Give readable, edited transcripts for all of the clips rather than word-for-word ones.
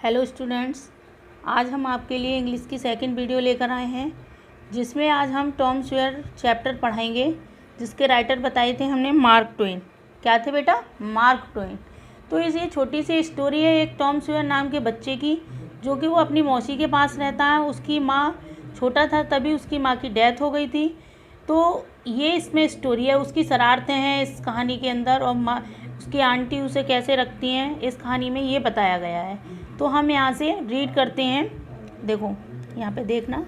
Hello students, आज हम आपके लिए इंग्लिश की सेकंड वीडियो लेकर आए हैं जिसमें आज हम टॉम सॉयर चैप्टर पढ़ाएंगे जिसके राइटर बताए थे हमने मार्क ट्वेन। क्या थे बेटा? Mark Twain. तो ये छोटी सी स्टोरी है एक टॉम सॉयर नाम के बच्चे की, जो कि वो अपनी मौसी के पास रहता है। उसकी माँ छोटा था तभी उसकी माँ की डेथ हो गई थी। तो ये इसमें स्टोरी है, उसकी शरारतें हैं इस कहानी के अंदर और उसकी आंटी उसे कैसे रखती हैं इस कहानी में ये बताया गया है। तो हम यहाँ से रीड करते हैं। देखो यहाँ पे देखना,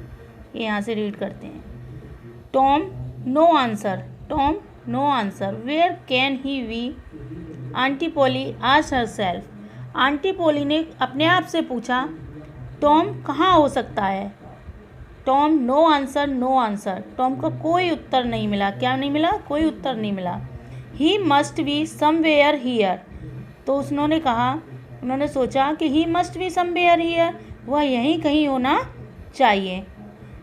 ये यहाँ से रीड करते हैं। Tom no answer, Tom no answer, where can he be? Aunty Polly asked herself. Aunty Polly ने अपने आप से पूछा, टॉम कहाँ हो सकता है? Tom no answer, no answer, Tom को कोई उत्तर नहीं मिला। क्या नहीं मिला? कोई उत्तर नहीं मिला। He must be somewhere here. तो उन्होंने सोचा कि he must be somewhere here, वह यहीं कहीं होना चाहिए।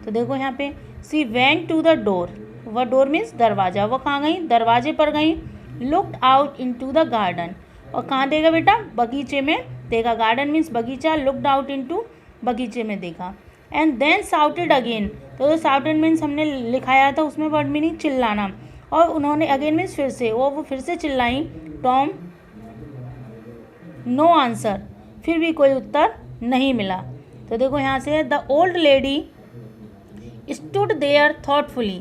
तो देखो यहाँ पे she went to the door, वह डोर मीन्स दरवाज़ा, वह कहाँ गई? दरवाजे पर गई। Looked out into the garden, और कहाँ देखा बेटा? बगीचे में देखा। गार्डन मीन्स बगीचा, लुक्ड आउट इनटू बगीचे में देखा। एंड देन साउटेड अगेन, तो साउटेड मीन्स हमने लिखाया था उसमें वर्ड मीनिंग चिल्लाना, और उन्होंने अगेन मीन्स फिर से, वो फिर से चिल्लाई, टॉम नो आंसर, फिर भी कोई उत्तर नहीं मिला। तो देखो यहाँ से the old lady stood there thoughtfully,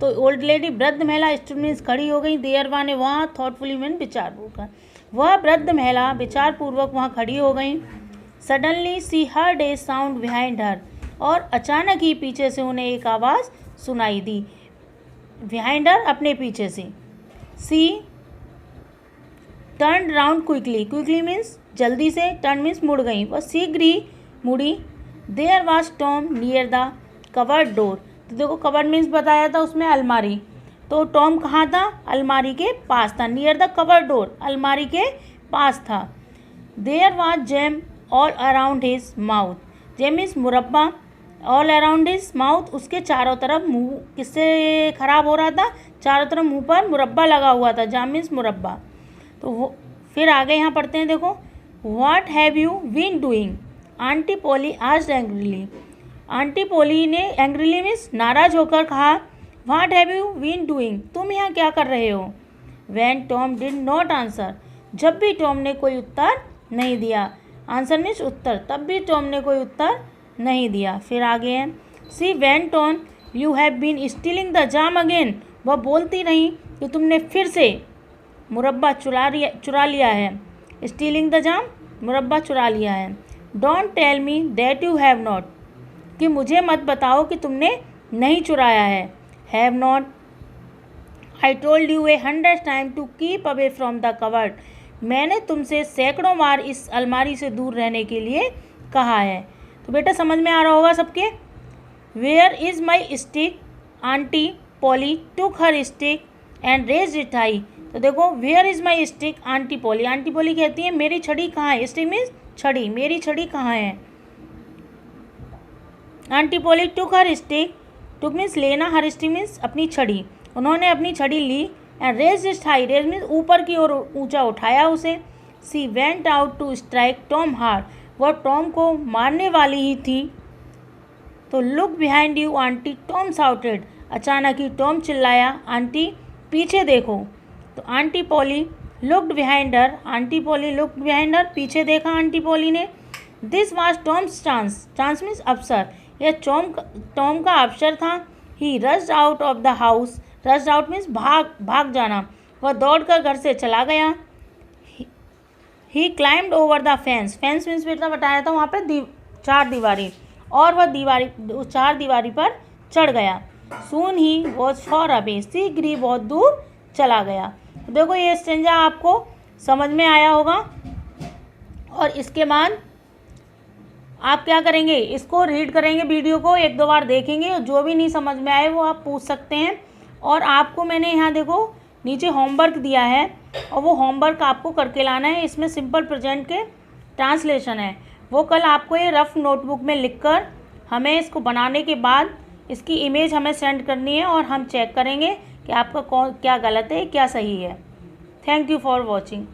तो ओल्ड लेडी वृद्ध महिला, स्टूड मीन्स खड़ी हो गई, देयर वाने वहाँ, थॉटफुली मीन विचारपूर्वक, वह वृद्ध महिला विचारपूर्वक वहाँ खड़ी हो गई। Suddenly she heard a sound behind her, और अचानक ही पीछे से उन्हें एक आवाज़ सुनाई दी। बिहाइंड हर अपने पीछे से। She turn round quickly, quickly means जल्दी से, टर्न मीन्स मुड़ गई, वह शीघ्र ही मुड़ी। There was Tom near the cupboard door, तो देखो कवर्ड मीन्स बताया था उसमें अलमारी, तो टॉम कहाँ था? अलमारी के पास था। नियर द कवर्ड डोर, अलमारी के पास था। There was jam all around his mouth, jam means मुरब्बा, ऑल अराउंड हिज माउथ, उसके चारों तरफ मुंह किससे खराब हो रहा था? चारों तरफ मुंह पर मुरब्बा लगा हुआ था। जाम मीन्स मुरब्बा। तो वो फिर आगे यहाँ पढ़ते हैं। देखो what have you been doing? Aunty Polly asked angrily, Aunty Polly ने एंग्रीली मीन्स नाराज होकर कहा, what have you been doing, तुम यहाँ क्या कर रहे हो? When Tom did not answer, जब भी टॉम ने कोई उत्तर नहीं दिया। आंसर मीन्स उत्तर, तब भी टॉम ने कोई उत्तर नहीं दिया। फिर आगे है she went on, you have been stealing the jam again, वह बोलती रही कि तुमने फिर से मुरब्बा चुरा लिया है। स्टीलिंग द जाम, मुरब्बा चुरा लिया है। Don't tell me that you have not, कि मुझे मत बताओ कि तुमने नहीं चुराया है। Have not, I told you 100 time to keep away from the cupboard, मैंने तुमसे सैकड़ों बार इस अलमारी से दूर रहने के लिए कहा है। तो बेटा समझ में आ रहा होगा सबके। Where is my stick? Aunty Polly took her stick and raised it high, तो देखो where is my stick? Aunty Polly कहती है मेरी छड़ी कहाँ है? स्टिक मीन्स छड़ी, मेरी छड़ी कहाँ है? Aunty Polly took her stick, took means लेना, हर स्टिक मीन्स अपनी छड़ी, उन्होंने अपनी छड़ी ली। And raised it high, raise means ऊपर की ओर ऊंचा उठाया उसे। She went out to strike Tom hard, वह टॉम को मारने वाली ही थी। तो look behind you Aunty, Tom shouted, अचानक ही टॉम चिल्लाया, आंटी पीछे देखो। तो Aunty Polly looked behind her, Aunty Polly looked behind her, पीछे देखा आंटी पोली ने। This was Tom's chance, chance means अवसर, यह टॉम का अवसर था। He rushed out of the house, rushed out means भाग जाना, वह दौड़कर घर से चला गया। He climbed over the fence, fence means बेटा बताया था वहाँ पे चार दीवारी, और वह चार दीवारी पर चढ़ गया। सून ही वॉज फॉर अवे, शीघ्र ही बहुत दूर चला गया। देखो ये स्टेंजा आपको समझ में आया होगा, और इसके बाद आप क्या करेंगे? इसको रीड करेंगे, वीडियो को एक दो बार देखेंगे, और जो भी नहीं समझ में आए वो आप पूछ सकते हैं। और आपको मैंने यहाँ देखो नीचे होमवर्क दिया है, और वो होमवर्क आपको करके लाना है। इसमें सिंपल प्रेजेंट के ट्रांसलेशन है, वो कल आपको ये रफ नोटबुक में लिखकर हमें इसको बनाने के बाद इसकी इमेज हमें सेंड करनी है, और हम चेक करेंगे कि आपका क्या गलत है क्या सही है। Thank you for watching.